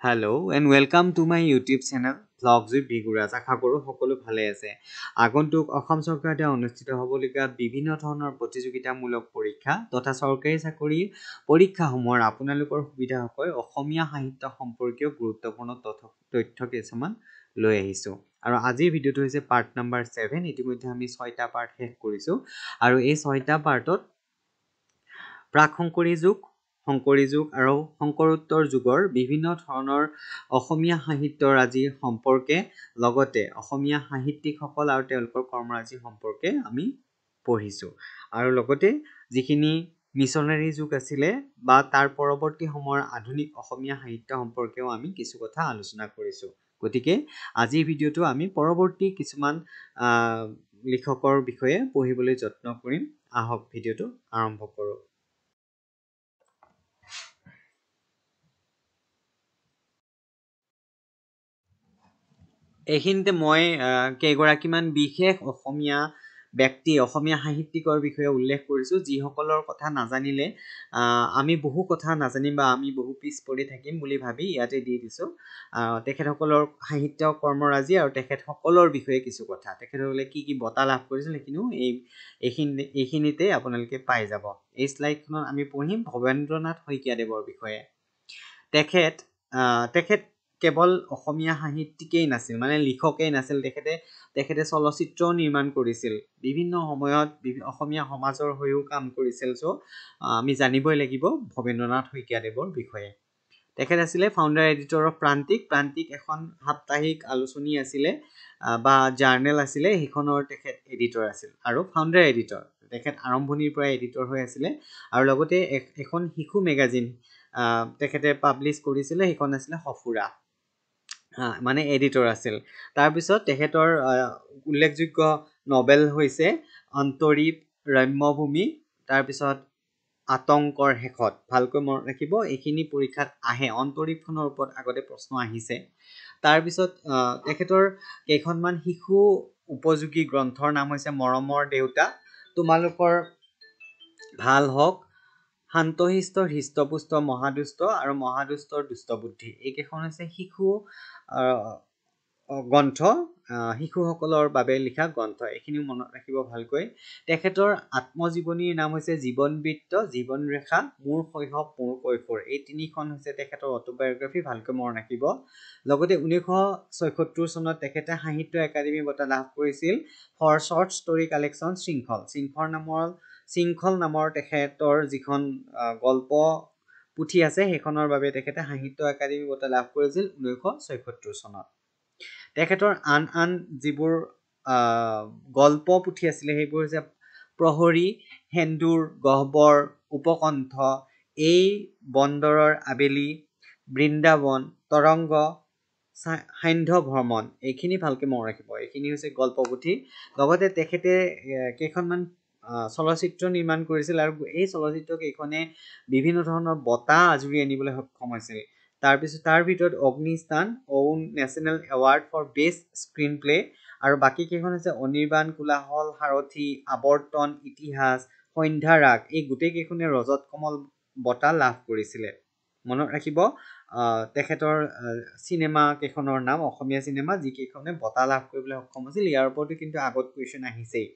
Hello and welcome to my YouTube channel Vlogs with Biguraj. আশা কৰোঁ সকলো ভালে আছে। আগন্তুক অসম চৰকাৰে অনুষ্ঠিত হ'বলগীয়া বিভিন্ন ধৰণৰ প্ৰতিযোগিতামূলক পৰীক্ষা তথা চৰকাৰী চাকৰিৰ পৰীক্ষাসমূহৰ আপোনালোকৰ সুবিধা হৈ অসমীয়া সাহিত্য সম্পৰ্কীয় গুৰুত্বপূৰ্ণ তথ্য কিছুমান লৈ আহিছোঁ। আৰু আজিৰ ভিডিঅ'টো হৈছে পাৰ্ট নম্বৰ 7। ইতিমধ্যে আমি 6টা পাৰ্ট শেষ কৰিছোঁ আৰু এই 6টা পাৰ্টত প্ৰাক শংকৰী যুগ শংকৰী যুগ আৰু শংকৰোত্তৰ যুগৰ বিভিন্ন ধৰণৰ অসমীয়া সাহিত্যৰাজি সম্পৰ্কে লগতে অসমীয়া সাহিত্যিকসকল আৰু তেওঁলোকৰ কৰ্মৰাজি সম্পৰ্কে আমি পঢ়িছোঁ আৰু লগতে যিখিনি মিছনাৰী যুগ আছিলে বা তাৰ পৰৱৰ্তী সময়ৰ আধুনিক অসমীয়া সাহিত্য সম্পৰ্কেও আমি কিছু কথা আলোচনা কৰিছোঁ। গতিকে আজিৰ ভিডিঅ'টো আমি পৰৱৰ্তী কিছুমান লিখকৰ বিষয়ে পঢ়িবলৈ যত্ন কৰিম। আহক ভিডিঅ'টো আৰম্ভ কৰোঁ। এইখিনিতে মই কেইগৰাকীমান বিশেষ অসমীয়া ব্যক্তি অসমীয়া সাহিত্যিকৰ বিষয়ে উল্লেখ কৰিছোঁ যিসকলৰ কথা নাজানিলে আমি বহু কথা নাজানিম বা আমি বহু পিছ পৰি থাকিম বুলি ভাবি ইয়াতে দি দিছোঁ। তেখেতসকলৰ সাহিত্য কৰ্মৰাজি আৰু তেখেতসকলৰ বিষয়ে কিছু কথা, তেখেতসকলে কি কি বঁটা লাভ কৰিছিল সেইখিনিও এইখিনিতে আপোনালোকে পাই যাব। এই শ্লাইডখনত আমি পঢ়িম ভৱেন্দ্ৰনাথ শইকীয়াদেৱৰ বিষয়ে। তেখেত কেৱল অসমীয়া সাহিত্যিকেই নাছিল, মানে লিখকেই নাছিল, তেখেতে চলচ্চিত্ৰও নিৰ্মাণ কৰিছিল, বিভিন্ন সময়ত অসমীয়া সমাজৰ হৈও কাম কৰিছিল। চ' আমি জানিবই লাগিব ভৱেন্দ্ৰনাথ শইকীয়াদেৱৰ বিষয়ে। তেখেত আছিলে ফাউণ্ডাৰ এডিটৰ অফ প্ৰান্তিক। প্ৰান্তিক এখন সাপ্তাহিক আলোচনী আছিলে বা জাৰ্নেল আছিলে, সেইখনৰ তেখেত এডিটৰ আছিল আৰু ফাউণ্ডাৰ এডিটৰ। তেখেত আৰম্ভণিৰ পৰাই এডিটৰ হৈ আছিলে আৰু লগতে এখন শিশু মেগাজিন তেখেতে পাব্লিছ কৰিছিলে, সেইখন আছিলে সফুৰা, মানে এডিটৰ আছিল। তাৰপিছত তেখেতৰ উল্লেখযোগ্য নভেল হৈছে অন্তৰীপ, ৰম্যভূমি, তাৰপিছত আতংকৰ শেষত। ভালকৈ মনত ৰাখিব, এইখিনি পৰীক্ষাত আহে। অন্তৰীপখনৰ ওপৰত আগতে প্ৰশ্ন আহিছে। তাৰপিছত তেখেতৰ কেইখনমান শিশু উপযোগী গ্ৰন্থৰ নাম হৈছে মৰমৰ দেউতা, তোমালোকৰ ভাল হওক, শান্তশিষ্ট হৃষ্টপুষ্ট মহাদুষ্ট আৰু মহাদুষ্টৰ দুষ্টবুদ্ধি। এইকেইখন হৈছে শিশু গ্ৰন্থ, শিশুসকলৰ বাবে লিখা গ্ৰন্থ। এইখিনিও মনত ৰাখিব ভালকৈ। তেখেতৰ আত্মজীৱনীৰ নাম হৈছে জীৱন বৃত্ত, জীৱন ৰেখা, মোৰ শৈশৱ মোৰ কৈশোৰ। এই তিনিখন হৈছে তেখেতৰ অটোবায়োগ্ৰাফি, ভালকৈ মনত ৰাখিব। লগতে 1976 চনত তেখেতে সাহিত্য একাডেমী বঁটা লাভ কৰিছিল ফৰ শ্বৰ্ট ষ্টৰী কালেকশ্যন শৃংখল নামৰ তেখেতৰ যিখন গল্প পুথি আছে, সেইখনৰ বাবে তেখেতে সাহিত্য একাডেমী বঁটা লাভ কৰিছিল 1976 চনত। তেখেতৰ আন যিবোৰ গল্প পুথি আছিলে সেইবোৰ হৈছে প্ৰহৰী, সেন্দুৰ, গহ্বৰ, উপকণ্ঠ, এই বন্দৰৰ আবেলি, বৃন্দাবন, তৰংগ, সান্ধ্য ভ্ৰমণ। এইখিনি ভালকৈ মনত ৰাখিব, এইখিনি হৈছে গল্প পুথি। লগতে তেখেতে কেইখনমান চলচ্চিত্ৰ নিৰ্মাণ কৰিছিল আৰু এই চলচ্চিত্ৰ কেইখনে বিভিন্ন ধৰণৰ বঁটা আজুৰি আনিবলৈ সক্ষম হৈছিল। তাৰপিছত তাৰ ভিতৰত Agnisnan won national award for best screenplay, আৰু বাকী কেইখন হৈছে অনিৰ্বাণ, কোলাহল, সাৰথি, আৱৰ্তন, ইতিহাস, সন্ধ্যা ৰাগ। এই গোটেই কেইখনে ৰজত কমল বঁটা লাভ কৰিছিলে। মনত ৰাখিব তেখেতৰ চিনেমা কেইখনৰ নাম, অসমীয়া চিনেমা যিকেইখনে বঁটা লাভ কৰিবলৈ সক্ষম হৈছিল। ইয়াৰ ওপৰতো কিন্তু আগত কুৱেশ্যন আহিছেই।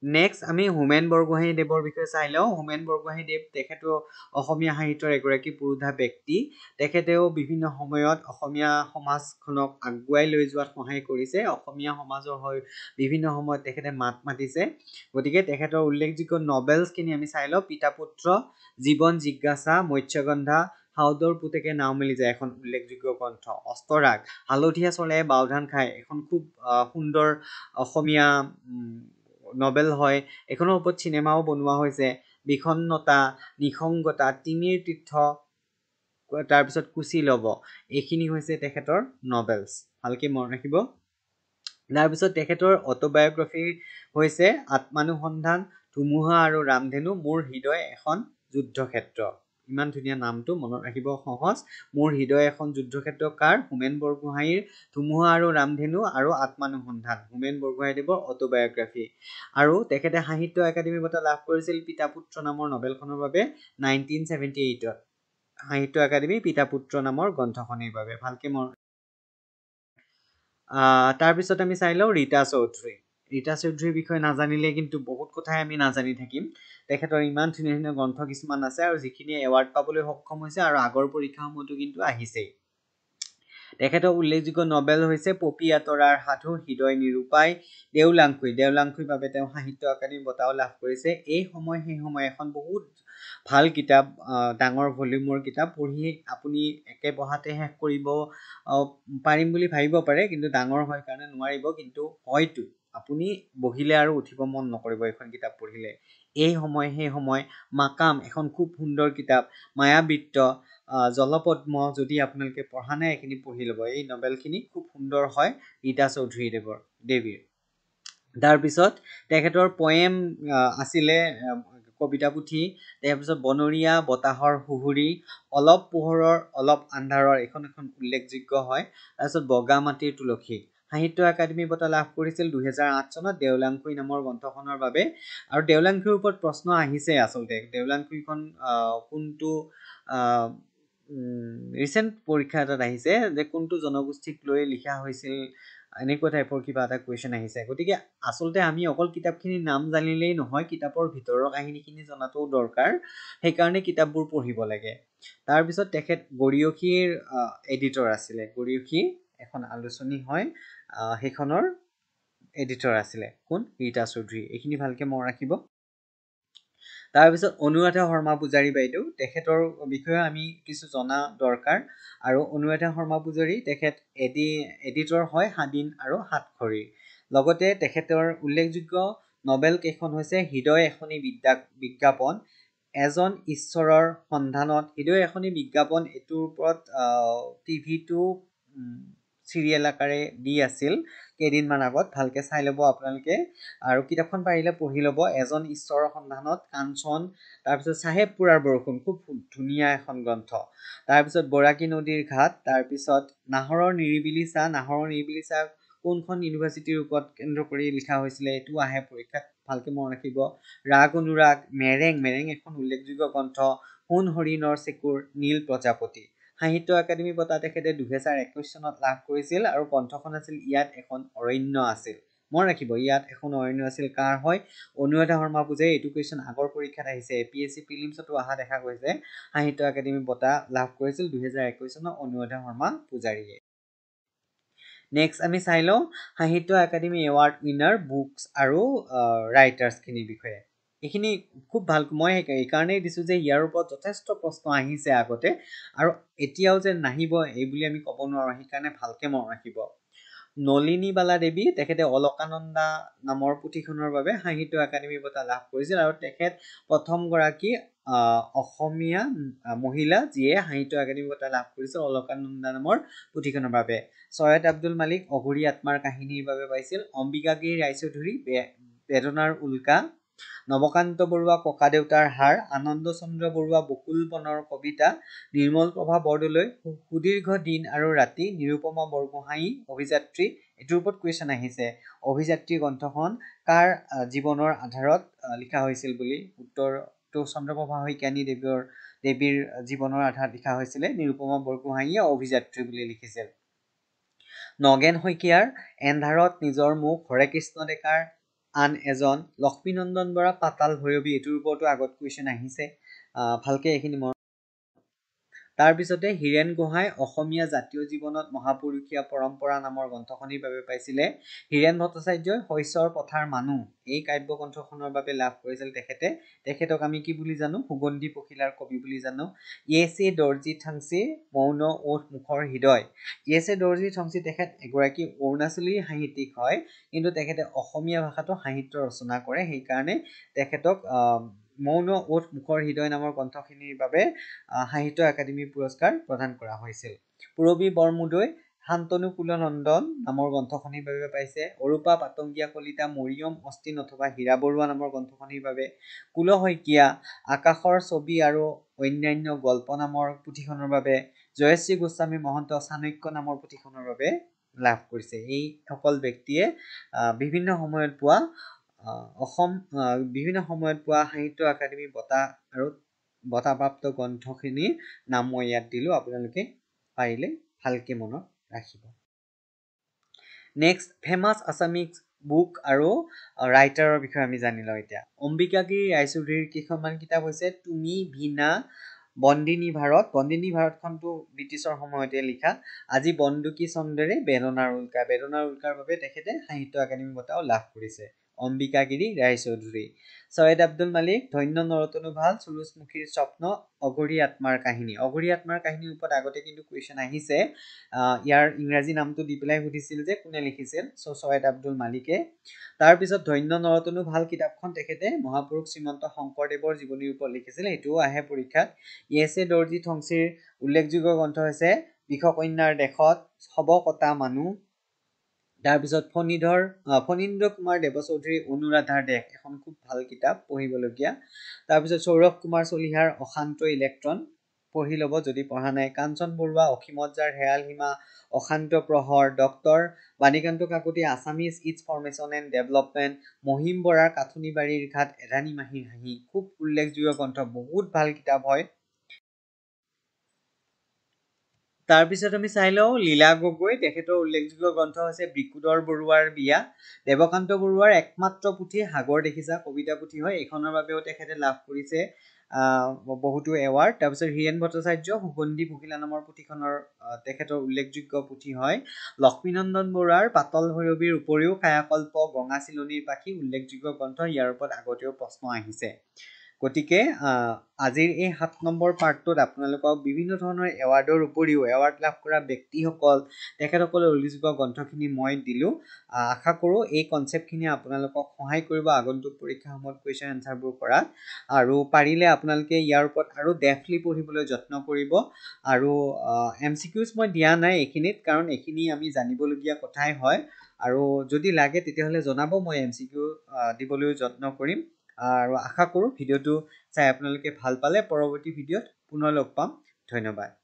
নেক্সট আমি হোমেন বৰগোহাঞিদেৱৰ বিষয়ে চাই লওঁ। হোমেন বৰগোহাঞিদেৱ তেখেতো অসমীয়া সাহিত্যৰ এগৰাকী পুৰোধা ব্যক্তি। তেখেতেও বিভিন্ন সময়ত অসমীয়া সমাজখনক আগুৱাই লৈ যোৱাত সহায় কৰিছে। অসমীয়া সমাজৰ হৈ বিভিন্ন সময়ত তেখেতে মাত মাতিছে। গতিকে তেখেতৰ উল্লেখযোগ্য নভেলছখিনি আমি চাই লওঁ। পিতা পুত্ৰ, জীৱন জিজ্ঞাসা, মৎস্যগন্ধা, সাউদৰ পুতেকে নাও মেলি যায় এখন উল্লেখযোগ্য গ্ৰন্থ। অস্তৰাগ, হালধীয়া চৰায়ে বাওধান খায় এখন খুব সুন্দৰ অসমীয়া নভেল হয়। এইখনৰ ওপৰত চিনেমাও বনোৱা হৈছে। বিষণ্ণতা, নিসংগতা, তিমিৰ তীৰ্থ, তাৰপিছত কুশীলৱ, এইখিনি হৈছে তেখেতৰ নভেলছ, ভালকৈ মনত ৰাখিব। তাৰপিছত তেখেতৰ অটোবায়োগ্ৰাফি হৈছে আত্মানুসন্ধান, ধুমুহা আৰু ৰামধেনু, মোৰ হৃদয় এখন যুদ্ধক্ষেত্ৰ। ইমান ধুনীয়া নামটো মনত ৰাখিব, সহজ। মোৰ হৃদয় এখন যুদ্ধক্ষেত্ৰ কাৰ? হোমেন বৰগোহাঞিৰ। ধুমুহা আৰু ৰামধেনু আৰু আত্মানুসন্ধান হোমেন বৰগোহাঞিদেৱৰ অটোবায়োগ্ৰাফি। আৰু তেখেতে সাহিত্য একাডেমী বঁটা লাভ কৰিছিল পিতা পুত্ৰ নামৰ নভেলখনৰ বাবে 1978ত। সাহিত্য একাডেমী পিতা পুত্ৰ নামৰ গ্ৰন্থখনিৰ বাবে ভালকে তাৰপিছত আমি চাই লওঁ ৰীতা চৌধুৰী ৰীতা চৌধুৰীৰ বিষয়ে নাজানিলে কিন্তু বহুত কথাই আমি নাজানি থাকিম তেখেতৰ ইমান ধুনীয়া ধুনীয়া গ্ৰন্থ কিছুমান আছে আৰু যিখিনি এৱাৰ্ড পাবলৈ সক্ষম হৈছে আৰু আগৰ পৰীক্ষাসমূহতো কিন্তু আহিছেই তেখেতৰ উল্লেখযোগ্য নভেল হৈছে পপীয়া তৰাৰ সাধু হৃদয় নিৰূপায় দেওলাংখুই বাবে তেওঁ সাহিত্য একাডেমী বঁটাও লাভ কৰিছে এই সময় এখন বহুত ভাল কিতাপ ডাঙৰ ভলিউমৰ কিতাপ পঢ়ি আপুনি একে বহাতে শেষ কৰিব পাৰিম বুলি ভাবিব পাৰে কিন্তু ডাঙৰ হয় কাৰণে নোৱাৰিব কিন্তু হয়তো আপুনি বহিলে আৰু উঠিব মন নকৰিব এখন কিতাপ পঢ়িলে এই সময় মাকাম এখন খুব সুন্দৰ কিতাপ মায়াবৃত্ত জলপদ্ম যদি আপোনালোকে পঢ়া নাই এইখিনি পঢ়ি ল'ব এই নভেলখিনি খুব সুন্দৰ হয় ৰীতা চৌধুৰী দেৱীৰ তাৰপিছত তেখেতৰ পয়েম আছিলে কবিতা পুথি তাৰপিছত বনৰীয়া বতাহৰ সুহুৰি অলপ পোহৰৰ অলপ আন্ধাৰৰ এখন উল্লেখযোগ্য হয় তাৰপিছত বগা মাটিৰ তুলসী সাহিত্য একাডেমী বঁটা লাভ কৰিছিল 2008 চনত দেওলাংখুই নামৰ গ্ৰন্থখনৰ বাবে আৰু দেওলাংখুইৰ ওপৰত প্ৰশ্ন আহিছে আচলতে দেওলাংখুইখন কোনটো ৰিসেন্ট পৰীক্ষা এটাত আহিছে যে কোনটো জনগোষ্ঠীক লৈ লিখা হৈছিল এনেকুৱা টাইপৰ কিবা এটা কুৱেশ্যন আহিছে গতিকে আচলতে আমি অকল কিতাপখিনিৰ নাম জানিলেই নহয় কিতাপৰ ভিতৰৰ কাহিনীখিনি জনাটোও দৰকাৰ সেইকাৰণে কিতাপবোৰ পঢ়িব লাগে তাৰপিছত তেখেত গৰিয়সীৰ এডিটৰ আছিলে গৰিয়সী এখন আলোচনী হয় সেইখনৰ এডিটৰ আছিলে কোন ৰীতা চৌধুৰী এইখিনি ভালকে মনত ৰাখিব তাৰপিছত অনুৰাধা শৰ্মা পূজাৰী বাইদেউ তেখেতৰ বিষয়ে আমি কিছু জনা দৰকাৰ আৰু অনুৰাধা শৰ্মা পূজাৰী তেখেত এডিটৰ হয় সাদিন আৰু সাতখৰী লগতে তেখেতৰ উল্লেখযোগ্য নভেল কেইখন হৈছে হৃদয় এখনি বিজ্ঞাপন এজন ঈশ্বৰৰ সন্ধানত হৃদয় এখনি বিজ্ঞাপন এইটোৰ ওপৰত টিভিটো চিৰিয়েল আকাৰে দি আছিল কেইদিনমান আগত ভালকে চাই ল'ব আপোনালোকে আৰু কিতাপখন পাৰিলে পঢ়ি ল'ব এজন ঈশ্বৰৰ সন্ধানত কাঞ্চন তাৰপিছত চাহেবপুৰাৰ বৰষুণ খুব ধুনীয়া এখন গ্ৰন্থ তাৰপিছত বৰাকী নদীৰ ঘাট তাৰপিছত নাহৰৰ নিৰিবিলি চাহ কোনখন ইউনিভাৰ্চিটিৰ ওপৰত কেন্দ্ৰ কৰি লিখা হৈছিলে এইটো আহে পৰীক্ষাত ভালকে মনত ৰাখিব ৰাগ অনুৰাগ মেৰেং এখন উল্লেখযোগ্য গ্ৰন্থ সোণ হৰিণৰ চেকুৰ নীল প্ৰজাপতি সাহিত্য একাডেমী বঁটা তেখেতে 2021 চনত লাভ কৰিছিল আৰু গ্ৰন্থখন আছিল ইয়াত এখন অৰণ্য আছিল মনত ৰাখিব ইয়াত এখন অৰণ্য আছিল কাৰ হয় অনুৰাধা শৰ্মা পূজাৰী এইটো কুৱেশ্যন আগৰ পৰীক্ষাত আহিছে APSC প্ৰিলিমছতো অহা দেখা গৈছে সাহিত্য একাডেমী বঁটা লাভ কৰিছিল 2021 চনত অনুৰাধা শৰ্মা পূজাৰীয়ে নেক্সট আমি চাই লওঁ সাহিত্য একাডেমী এৱাৰ্ড উইনাৰ বুকছ আৰু ৰাইটাৰ্ছখিনিৰ বিষয়ে এইখিনি খুব ভাল মই এইকাৰণেই দিছোঁ যে ইয়াৰ ওপৰত যথেষ্ট প্ৰশ্ন আহিছে আগতে আৰু এতিয়াও যে নাহিব এই বুলি আমি ক'ব নোৱাৰোঁ সেইকাৰণে ভালকে মনত ৰাখিব নলিনীবালা দেৱী তেখেতে অলকানন্দা নামৰ পুথিখনৰ বাবে সাহিত্য একাডেমী বঁটা লাভ কৰিছিল আৰু তেখেত প্ৰথমগৰাকী অসমীয়া মহিলা যিয়ে সাহিত্য একাডেমী বঁটা লাভ কৰিছিল অলকানন্দা নামৰ পুথিখনৰ বাবে সৈয়দ আব্দুল মালিক অঘৰী আত্মাৰ কাহিনীৰ বাবে পাইছিল অম্বিকাগিৰি ৰায়চৌধুৰী বেদনাৰ উল্কা নৱকান্ত বৰুৱা ককা দেউতাৰ হাৰ আনন্দ চন্দ্ৰ বৰুৱা বকুল বনৰ কবিতা নিৰ্মল প্ৰভা বৰদলৈ সুদীৰ্ঘ দিন আৰু ৰাতি নিৰুপমা বৰগোহাঁই অভিযাত্ৰী এইটোৰ ওপৰত কুৱেশ্যন আহিছে অভিযাত্ৰী গ্ৰন্থখন কাৰ জীৱনৰ আধাৰত লিখা হৈছিল বুলি উত্তৰটো চন্দ্ৰপ্ৰভা শইকীয়ানী দেৱীৰ জীৱনৰ আধাৰত লিখা হৈছিলে নিৰুপমা বৰগোহাঁইয়ে অভিযাত্ৰী বুলি লিখিছিল নগেন শইকীয়াৰ এন্ধাৰত নিজৰ মুখ হৰে কৃষ্ণ ডেকাৰ আন এজন লক্ষ্মীনন্দন বৰা পাতাল ভৈৰৱী এইটোৰ ওপৰতো আগত কুৱেশ্যন আহিছে ভালকে এইখিনি তাৰপিছতে হীৰেণ গোহাঁই অসমীয়া জাতীয় জীৱনত মহাপুৰুষীয়া পৰম্পৰা নামৰ গ্ৰন্থখনিৰ বাবে পাইছিলে হীৰেণ ভট্টাচাৰ্যই শস্যৰ পথাৰ মানুহ এই কাব্য গ্ৰন্থখনৰ বাবে লাভ কৰিছিল তেখেতক আমি কি বুলি জানো সুগন্ধি পখিলাৰ কবি বুলি জানো ইয়েছে দৰ্জী ঠাংচি মৌন ওঠ মুখৰ হৃদয় ইয়েছে দৰ্জী ঠাংচি তেখেত এগৰাকী অৰুণাচলী সাহিত্যিক হয় কিন্তু তেখেতে অসমীয়া ভাষাতো সাহিত্য ৰচনা কৰে সেইকাৰণে তেখেতক মৌন ওঠ মুখৰ হৃদয় নামৰ গ্ৰন্থখিনিৰ বাবে সাহিত্য একাডেমী পুৰস্কাৰ প্ৰদান কৰা হৈছিল পূৰবী বৰমুদৈ শান্তনু কুলনন্দন নামৰ গ্ৰন্থখনিৰ বাবে পাইছে অৰূপা পাতংগীয়া কলিতা মৰিয়ম অষ্টিন অথবা হীৰা বৰুৱা নামৰ গ্ৰন্থখনিৰ বাবে কুল শইকীয়া আকাশৰ ছবি আৰু অন্যান্য গল্প নামৰ পুথিখনৰ বাবে জয়শ্ৰী গোস্বামী মহন্ত চাণক্য নামৰ পুথিখনৰ বাবে লাভ কৰিছে এই সকল ব্যক্তিয়ে বিভিন্ন সময়ত পোৱা সাহিত্য একাডেমী বঁটা আৰু বঁটাপ্ৰাপ্ত গ্ৰন্থখিনিৰ নাম মই ইয়াত দিলোঁ আপোনালোকে পাৰিলে ভালকে মনত ৰাখিব নেক্সট ফেমাছ আছামিজ বুক আৰু ৰাইটাৰৰ বিষয়ে আমি জানি লওঁ এতিয়া অম্বিকাগিৰি ৰায়চৌধুৰীৰ কেইখনমান কিতাপ হৈছে তুমি ভীনা বন্দিনী ভাৰতখনটো ব্ৰিটিছৰ সময়তে লিখা আজি বন্দুকী চন্দ্ৰেৰে বেদনাৰ উল্কাৰ বাবে তেখেতে সাহিত্য একাডেমী বঁটাও লাভ কৰিছে অম্বিকাগিৰি ৰায়চৌধুৰী সৈয়দ আব্দুল মালিক ধন্য নৰতনু ভাল সুৰুজমুখীৰ স্বপ্ন অঘৰী আত্মাৰ কাহিনী ওপৰত আগতে কিন্তু কুৱেশ্যন আহিছে ইয়াৰ ইংৰাজী নামটো দি পেলাই সুধিছিল যে কোনে লিখিছিল সৈয়দ আব্দুল মালিকে তাৰপিছত ধন্য নৰতনু ভাল কিতাপখন তেখেতে মহাপুৰুষ শ্ৰীমন্ত শংকৰদেৱৰ জীৱনীৰ ওপৰত লিখিছিল এইটোও আহে পৰীক্ষাত ইয়েছে দৰ্জী থংচীৰ উল্লেখযোগ্য গ্ৰন্থ হৈছে বিষকন্যাৰ দেশত সব কটা মানুহ তাৰপিছত ফণীন্দ্ৰ কুমাৰ দেৱচৌধুৰীৰ অনুৰাধাৰ দেশ এখন খুব ভাল কিতাপ পঢ়িবলগীয়া তাৰপিছত সৌৰভ কুমাৰ চলিহাৰ অশান্ত ইলেক্ট্ৰন পঢ়ি ল'ব যদি পঢ়া নাই কাঞ্চন বৰুৱা অসীমত যাৰ হেৰাল সীমা অশান্ত প্ৰহৰ doctor Banikanta Kakati Assamese its formation and development Mahim বৰাৰ কাঠনি বাৰীৰ ঘাট এধানী মাহীৰ হাঁহি খুব উল্লেখযোগ্য গ্ৰন্থ বহুত ভাল কিতাপ হয় তাৰপিছত আমি চাই লওঁ লীলা গগৈ তেখেতৰ উল্লেখযোগ্য গ্ৰন্থ হৈছে বৃকুদৰ বৰুৱাৰ বিয়া দেৱকান্ত বৰুৱাৰ একমাত্ৰ পুথি সাগৰ দেখিছা কবিতা পুথি হয় এইখনৰ বাবেও তেখেতে লাভ কৰিছে বহুতো এৱাৰ্ড তাৰপিছত হীৰেণ ভট্টাচাৰ্য সুগন্ধি পখিলা নামৰ পুথিখনৰ তেখেতৰ উল্লেখযোগ্য পুথি হয় লক্ষ্মীনন্দন বৰুৱাৰ পাতল ভৈৰৱীৰ উপৰিও কায়াকল্প গঙা চিলনীৰ পাখি উল্লেখযোগ্য গ্ৰন্থ ইয়াৰ ওপৰত আগতেও প্ৰশ্ন আহিছে গতিকে আজিৰ এই 7 নম্বৰ পাৰ্টটোত আপোনালোকক বিভিন্ন ধৰণৰ এৱাৰ্ডৰ উপৰিও এৱাৰ্ড লাভ কৰা ব্যক্তিসকল তেখেতসকলৰ উল্লেখযোগ্য গ্ৰন্থখিনি মই দিলোঁ আশা কৰোঁ এই কনচেপ্টখিনি আপোনালোকক সহায় কৰিব আগন্তুক পৰীক্ষাসমূহত কুৱেশ্যন এনচাৰবোৰ কৰাত আৰু পাৰিলে আপোনালোকে ইয়াৰ ওপৰত আৰু ডেফলি পঢ়িবলৈ যত্ন কৰিব আৰু MCQs মই দিয়া নাই এইখিনিত কাৰণ এইখিনি আমি জানিবলগীয়া কথাই হয় আৰু যদি লাগে তেতিয়াহ'লে জনাব মই MCQ দিবলৈ যত্ন কৰিম আৰু আশা কৰোঁ ভিডিঅ'টো চাই আপোনালোকে ভাল পালে পৰৱৰ্তী ভিডিঅ'ত পুনৰ লগ পাম ধন্যবাদ